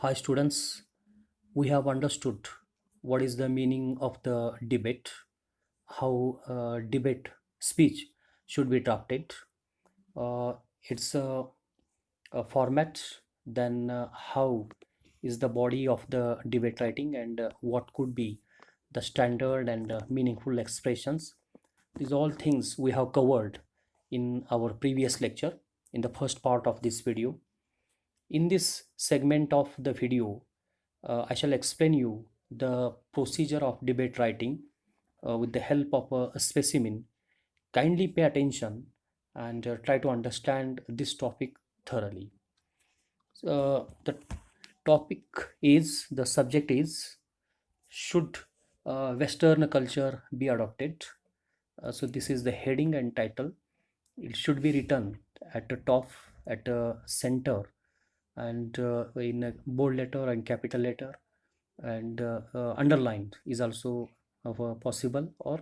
Hi students, we have understood what is the meaning of the debate, how debate speech should be drafted. It's a format, then how is the body of the debate writing and what could be the standard and meaningful expressions. These all things we have covered in our previous lecture in the first part of this video. In this segment of the video, I shall explain you the procedure of debate writing with the help of a specimen. Kindly pay attention and try to understand this topic thoroughly. The topic is, the subject is, should Western culture be adopted? So this is the heading and title. It should be written at the top, at the center, and in a bold letter and capital letter, and underlined is also possible, or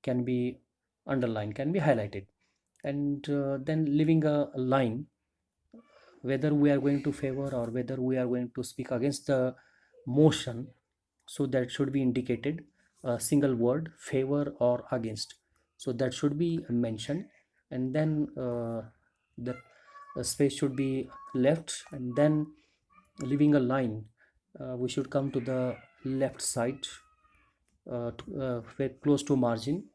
can be underlined, can be highlighted, and then leaving a line whether we are going to favor or whether we are going to speak against the motion. So that should be indicated a single word, favor or against, so that should be mentioned. And then the space should be left, and then leaving a line, we should come to the left side, very close to margin.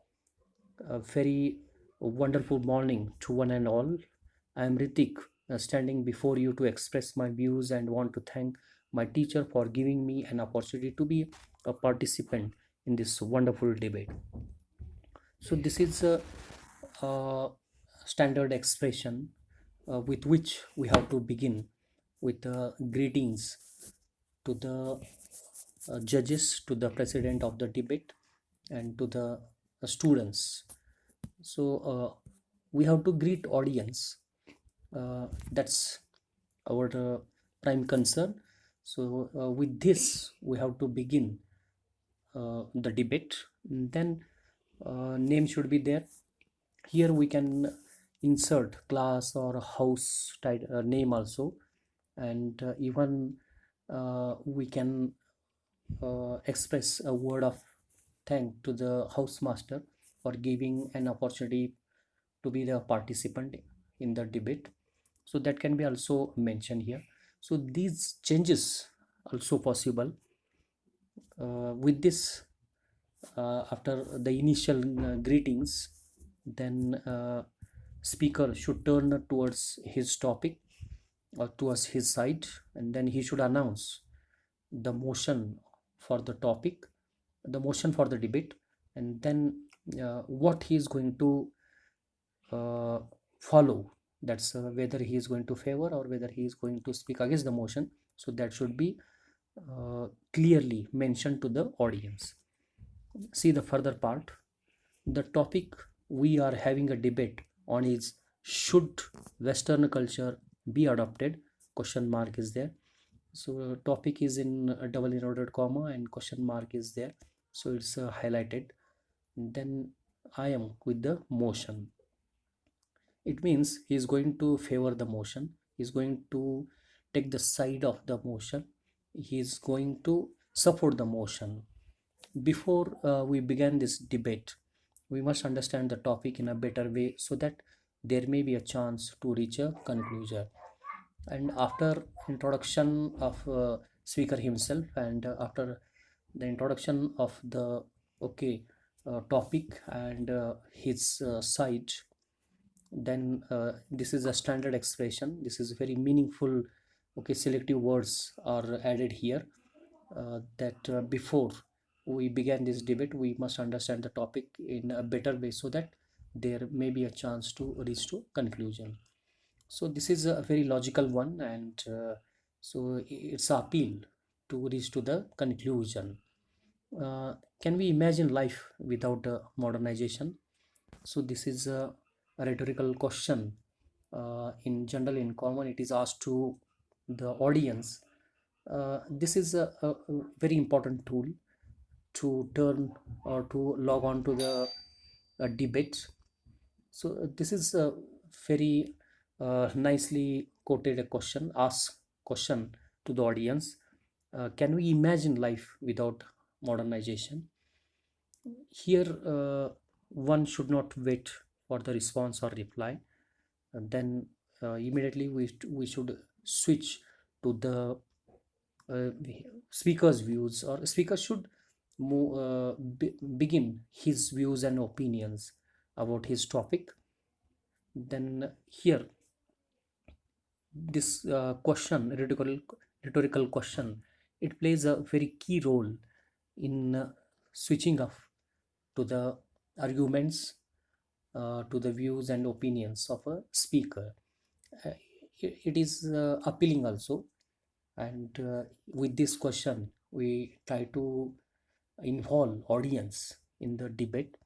A very wonderful morning to one and all. I am Ritik, standing before you to express my views and want to thank my teacher for giving me an opportunity to be a participant in this wonderful debate. So this is a standard expression with which we have to begin with greetings to the judges, to the president of the debate, and to the students. So we have to greet audience. That's our prime concern. So with this we have to begin the debate. Then name should be there. Here we can insert class or house name also, and even we can express a word of thank to the housemaster for giving an opportunity to be the participant in the debate. So that can be also mentioned here. So these changes also possible. With this, after the initial greetings, then speaker should turn towards his topic or towards his side, and then he should announce the motion for the topic, the motion for the debate, and then what he is going to uh, follow. That's whether he is going to favor or whether he is going to speak against the motion. So that should be clearly mentioned to the audience. See the further part. The topic we are having a debate on is, should Western culture be adopted? Question mark is there. So topic is in a double inverted comma and question mark is there. So it's highlighted. Then I am with the motion. It means he is going to favor the motion. He is going to take the side of the motion. He is going to support the motion. Before we begin this debate, we must understand the topic in a better way so that there may be a chance to reach a conclusion. And after introduction of speaker himself, and after the introduction of the okay topic and his side, then this is a standard expression. This is very meaningful. Okay, selective words are added here, that before we begin this debate we must understand the topic in a better way so that there may be a chance to reach to conclusion. So this is a very logical one, and so it's appeal to reach to the conclusion. Can we imagine life without modernization? So this is a rhetorical question. In general, in common, it is asked to the audience. This is a very important tool to turn or to log on to the debate. So this is a very nicely quoted a question, ask question to the audience. Can we imagine life without modernization? Here, one should not wait for the response or reply. Then immediately we should switch to the uh, speaker's views, or speaker should begin his views and opinions about his topic. Then here, this question, rhetorical question, it plays a very key role in switching off to the arguments, to the views and opinions of a speaker. uh, it is appealing also. And with this question we try to involve audience in the debate.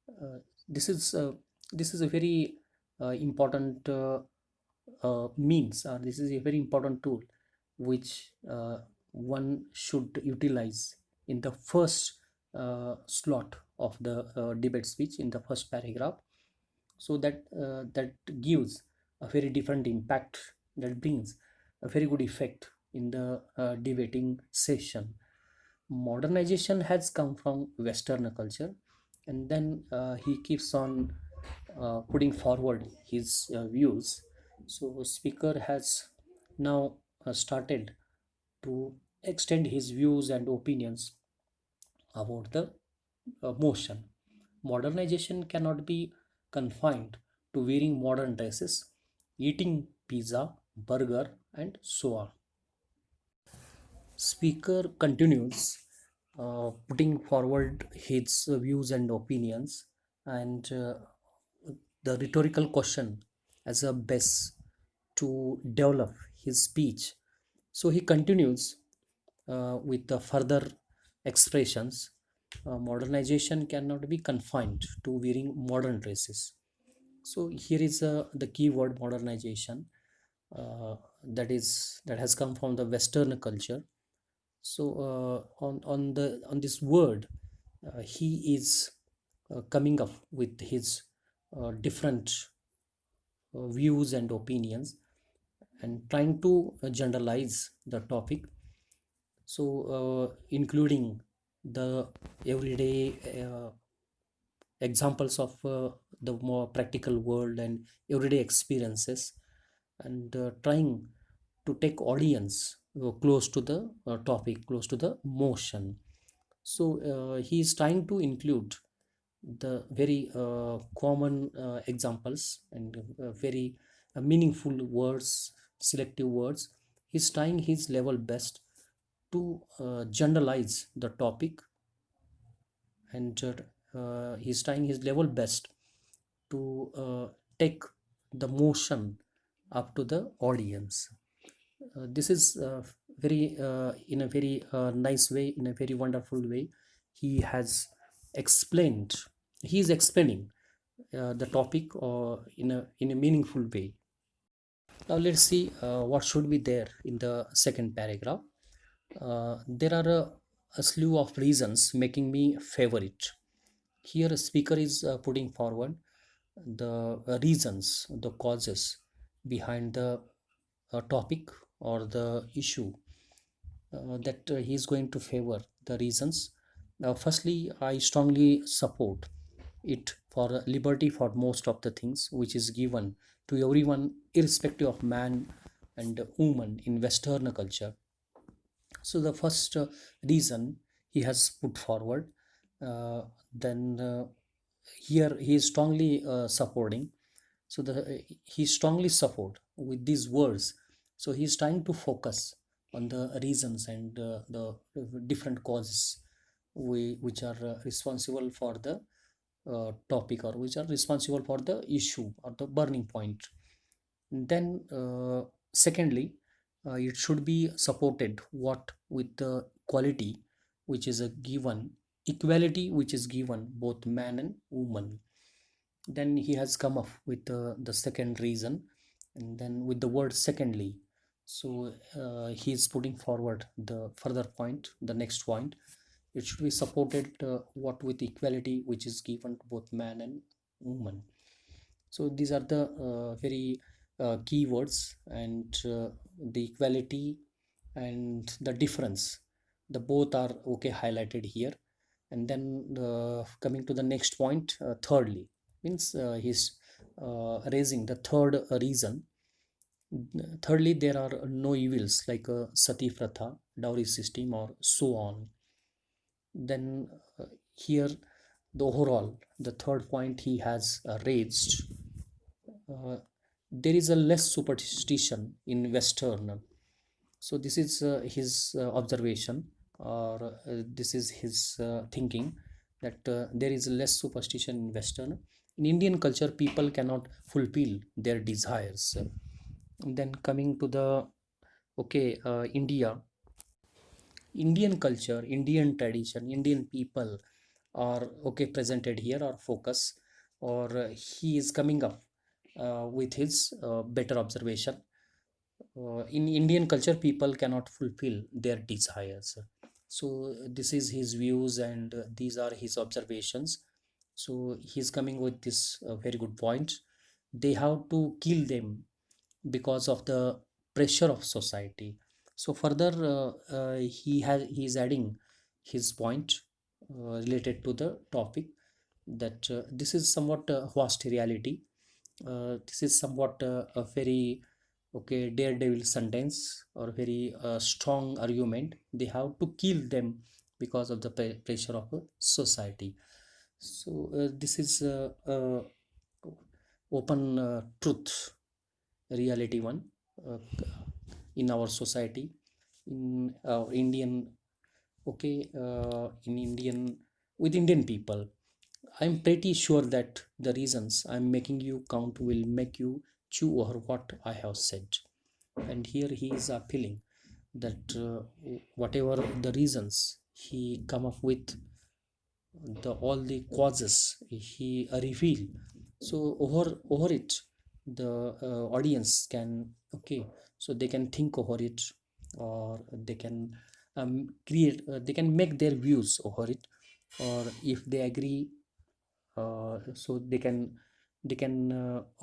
uh, this is uh, this is a very important means, or this is a very important tool which one should utilize in the first slot of the debate speech, in the first paragraph, so that that gives a very different impact, that brings a very good effect in the debating session. Modernization has come from western culture, and then he keeps on putting forward his views. So speaker has now started to extend his views and opinions about the motion. Modernization cannot be confined to wearing modern dresses, eating pizza, burger, and so on. Speaker continues putting forward his views and opinions, and the rhetorical question as a base to develop his speech. So he continues with the further expressions. Modernization cannot be confined to wearing modern dresses. So here is the keyword modernization, that has come from the Western culture. So on this word, he is coming up with his different views and opinions, and trying to generalize the topic. So including the everyday examples of the more practical world and everyday experiences, and trying to take audience close to the topic, close to the motion. So he is trying to include the very common examples, and very meaningful words, selective words. He's trying his level best to generalize the topic, and he's trying his level best to take the motion up to the audience. This is very in a very nice way, in a very wonderful way. He has explained, he is explaining the topic in a meaningful way. Now let's see what should be there in the second paragraph. There are a slew of reasons making me favorite. Here a speaker is putting forward the reasons, the causes behind the topic or the issue that he is going to favor. The reasons: firstly, I strongly support it for liberty for most of the things which is given to everyone, irrespective of man and woman in Western culture. So the first reason he has put forward, uh, then here he is strongly supporting. So he strongly support with these words. So he is trying to focus on the reasons and the different causes which are responsible for the topic, or which are responsible for the issue or the burning point. Then secondly, it should be supported what with the quality which is a given, equality which is given both man and woman. Then he has come up with the second reason, and then with the word secondly. So he is putting forward the further point, the next point. It should be supported what with equality which is given to both man and woman. So these are the very key words, and the equality and the difference, the both are okay highlighted here. And then coming to the next point, thirdly, means he's raising the third reason. Thirdly, there are no evils like sati pratha, dowry system, or so on. Then here, the overall, the third point he has raised, uh, there is a less superstition in Western. So this is his observation, or this is his thinking, that there is less superstition in Western. In Indian culture, people cannot fulfill their desires. And then coming to the okay, Indian culture, Indian tradition, Indian people are okay presented here, or focus, or he is coming up with his better observation. In Indian culture, people cannot fulfill their desires. So this is his views, and these are his observations. So he's coming with this very good point. They have to kill them because of the pressure of society. So further, he is adding his point related to the topic, that this is somewhat vast reality. This is somewhat a very okay daredevil sentence, or very strong argument. They have to kill them because of the pressure of society. So this is open truth, reality one, uh, in our society, in our Indian, okay, in Indian, with Indian people. I'm pretty sure that the reasons I'm making you count will make you chew over what I have said. And here he is appealing that whatever the reasons he come up with, the all the causes he reveal. So over it, the audience can, okay, so they can think over it, or they can create, they can make their views over it, or if they agree, so they can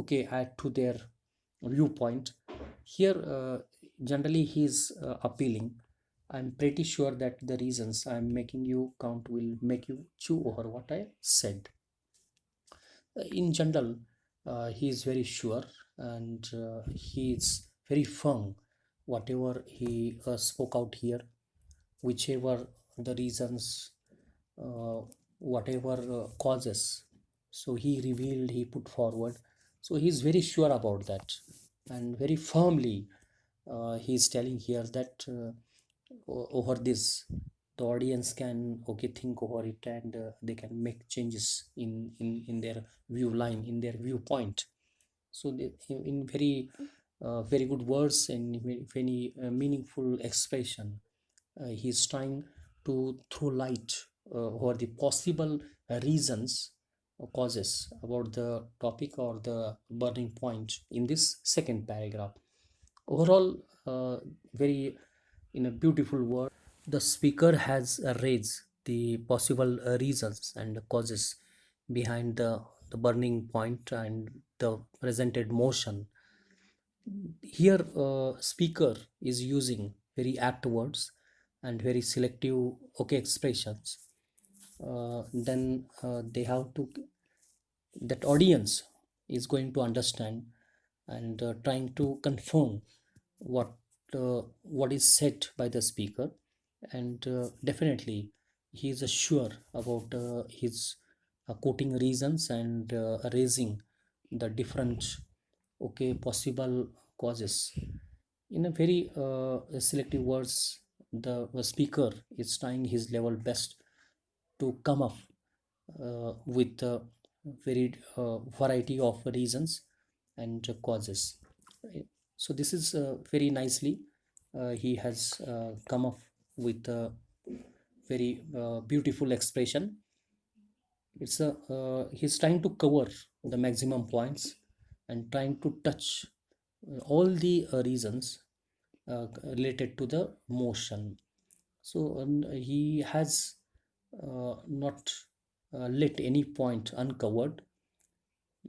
okay add to their viewpoint. Here generally he's appealing, I'm pretty sure that the reasons I'm making you count will make you chew over what I said. In general, he is very sure, and he is very firm. Whatever he spoke out here, whichever the reasons, uh, whatever causes, so he revealed, he put forward. So he is very sure about that, and very firmly he is telling here that over this, the audience can okay think over it, and they can make changes in their view line, in their viewpoint. So they, in very very good words, and very meaningful expression, he is trying to throw light over the possible reasons or causes about the topic, or the burning point in this second paragraph. Overall, very in a beautiful word, the speaker has raised the possible reasons and causes behind the burning point and the presented motion. Here, speaker is using very apt words and very selective okay expressions. Then they have to, that audience is going to understand, and trying to confirm what what is said by the speaker. And definitely he is sure about his quoting reasons, and raising the different okay possible causes in a very selective words. The speaker is trying his level best to come up with a very variety of reasons and causes. So this is very nicely he has come up with a very beautiful expression. It's a he's trying to cover the maximum points, and trying to touch all the reasons related to the motion. So he has not let any point uncovered.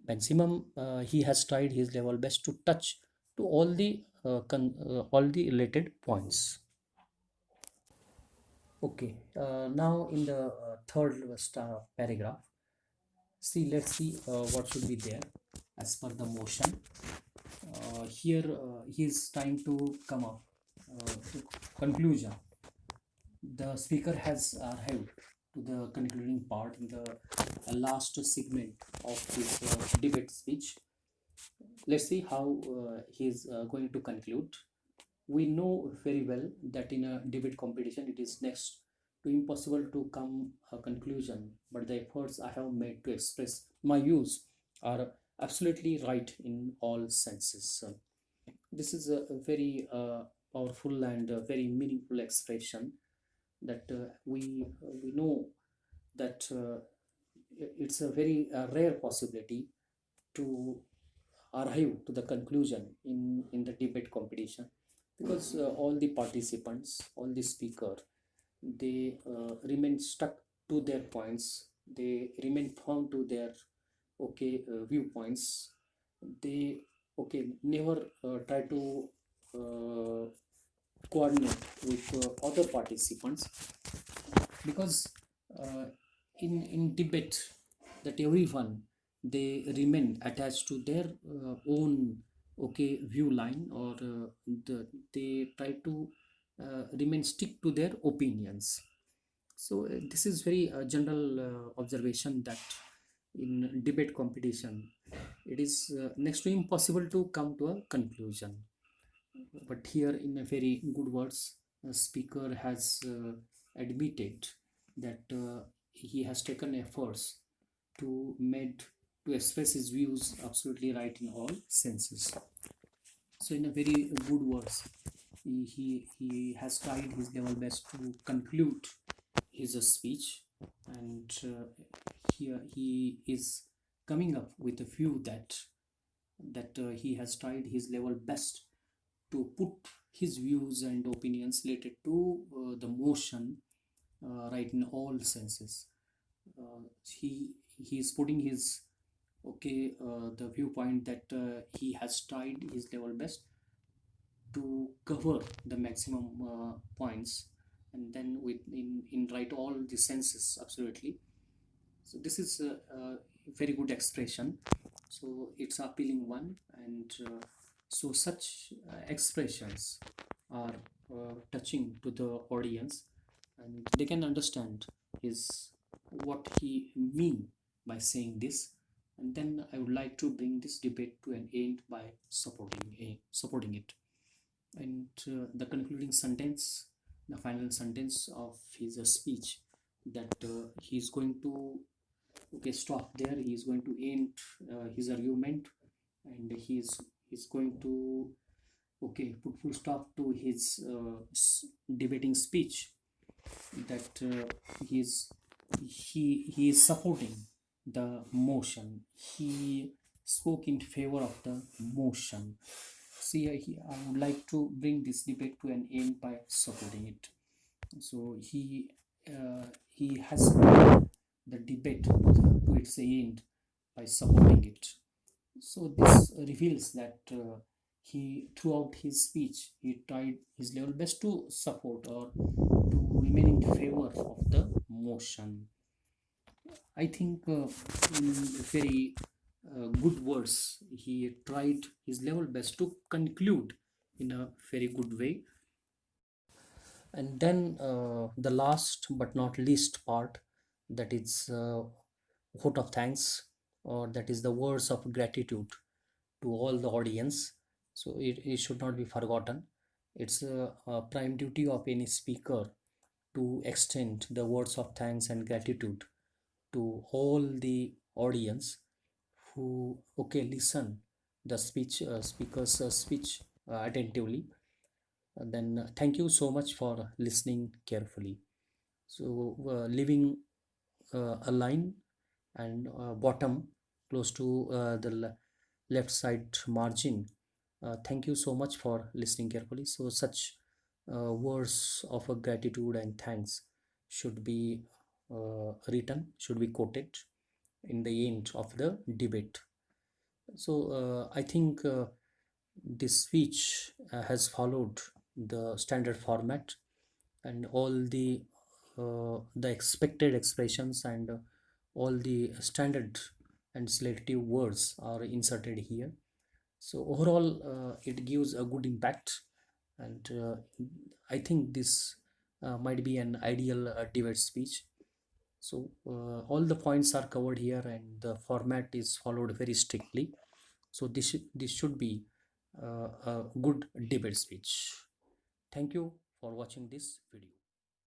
Maximum he has tried his level best to touch to all the all the related points. Okay, now in the third paragraph, let's see what should be there as per the motion. Here he is trying to come up to conclusion. The speaker has arrived to the concluding part in the last segment of his debate speech. Let's see how he is going to conclude. We know very well that in a debate competition it is next to impossible to come a conclusion, but the efforts I have made to express my views are absolutely right in all senses. So this is a very powerful and very meaningful expression that we know that it's a very rare possibility to arrive to the conclusion in the debate competition, because all the participants, all the speaker, they remain stuck to their points, they remain firm to their viewpoints. They never try to uh, coordinate with other participants, because uh, in debate that everyone, they remain attached to their own view line, or they try to remain stick to their opinions. So this is very general observation that in debate competition it is next to impossible to come to a conclusion. But here in a very good words, the speaker has admitted that he has taken efforts to made to express his views absolutely right in all senses. So in a very good words, he has tried his level best to conclude his speech, and here he is coming up with a view that he has tried his level best to put his views and opinions related to the motion right in all senses. He is putting his the viewpoint that he has tried his level best to cover the maximum points, and then in right all the senses absolutely. So this is a very good expression, so it's appealing one, and so such expressions are touching to the audience, and they can understand his what he mean by saying this. And then I would like to bring this debate to an end by supporting it. And the concluding sentence, the final sentence of his speech, that he is going to stop there, he is going to end his argument, and he's going to put full stop to his debating speech, that he is supporting the motion. He spoke in favor of the motion. See, I would like to bring this debate to an end by supporting it. So he has brought the debate to its end by supporting it. So this reveals that he, throughout his speech, he tried his level best to support or to remain in favor of the motion. I think in very good words, he tried his level best to conclude in a very good way. And then the last but not least part, that is vote of thanks, or that is the words of gratitude to all the audience. So it should not be forgotten. It's a prime duty of any speaker to extend the words of thanks and gratitude to all the audience who listen the speaker's speech attentively. And then thank you so much for listening carefully. So leaving a line and bottom close to the left side margin. Thank you so much for listening carefully. So such words of gratitude and thanks should be written, should be quoted in the end of the debate. So I think this speech has followed the standard format, and all the the expected expressions and all the standard and selective words are inserted here. So overall, it gives a good impact, and I think this might be an ideal debate speech. So all the points are covered here, and the format is followed very strictly. So this should be a good debate speech. Thank you for watching this video.